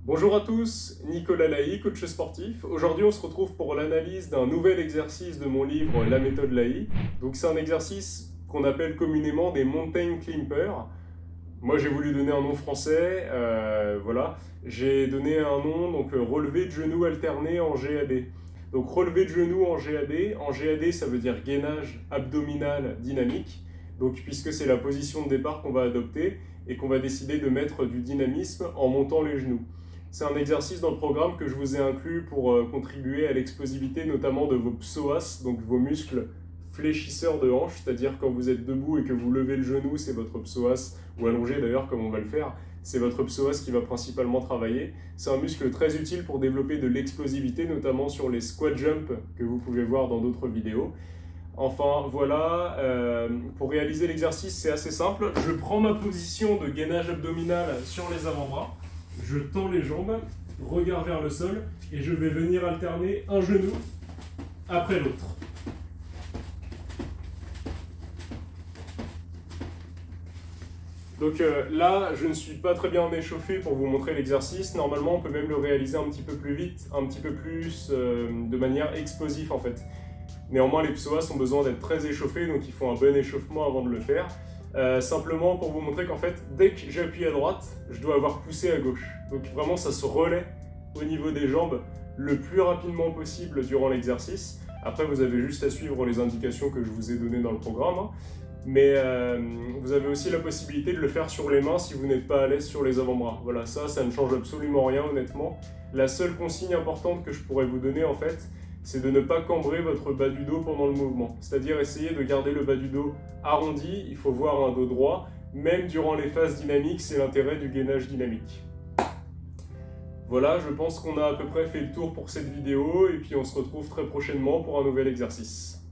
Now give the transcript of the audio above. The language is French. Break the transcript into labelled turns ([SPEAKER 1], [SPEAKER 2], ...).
[SPEAKER 1] Bonjour à tous, Nicolas Laï, coach sportif. Aujourd'hui, on se retrouve pour l'analyse d'un nouvel exercice de mon livre La méthode Laï. Donc, c'est un exercice qu'on appelle communément des mountain climbers. Moi, j'ai voulu donner un nom français, voilà. J'ai donné un nom, donc relevé de genoux alterné en GAD. Donc, relevé de genoux en GAD. En GAD, ça veut dire gainage abdominal dynamique. Donc, puisque c'est la position de départ qu'on va adopter et qu'on va décider de mettre du dynamisme en montant les genoux. C'est un exercice dans le programme que je vous ai inclus pour contribuer à l'explosivité notamment de vos psoas, donc vos muscles fléchisseurs de hanche, c'est-à-dire quand vous êtes debout et que vous levez le genou, c'est votre psoas, ou allongé d'ailleurs comme on va le faire, c'est votre psoas qui va principalement travailler. C'est un muscle très utile pour développer de l'explosivité, notamment sur les squat jumps que vous pouvez voir dans d'autres vidéos. Enfin voilà, pour réaliser l'exercice c'est assez simple. Je prends ma position de gainage abdominal sur les avant-bras. Je tends les jambes, regard vers le sol, et je vais venir alterner un genou après l'autre. Donc là, je ne suis pas très bien échauffé pour vous montrer l'exercice. Normalement, on peut même le réaliser un petit peu plus vite, un petit peu plus de manière explosive en fait. Néanmoins, les psoas ont besoin d'être très échauffés, donc il faut un bon échauffement avant de le faire. Simplement pour vous montrer qu'en fait, dès que j'appuie à droite, je dois avoir poussé à gauche. Donc vraiment, ça se relaie au niveau des jambes le plus rapidement possible durant l'exercice. Après, vous avez juste à suivre les indications que je vous ai données dans le programme. Mais vous avez aussi la possibilité de le faire sur les mains si vous n'êtes pas à l'aise sur les avant-bras. Voilà, ça ne change absolument rien honnêtement. La seule consigne importante que je pourrais vous donner en fait, c'est de ne pas cambrer votre bas du dos pendant le mouvement. C'est-à-dire essayer de garder le bas du dos arrondi, il faut voir un dos droit, même durant les phases dynamiques, c'est l'intérêt du gainage dynamique. Voilà, je pense qu'on a à peu près fait le tour pour cette vidéo, et puis on se retrouve très prochainement pour un nouvel exercice.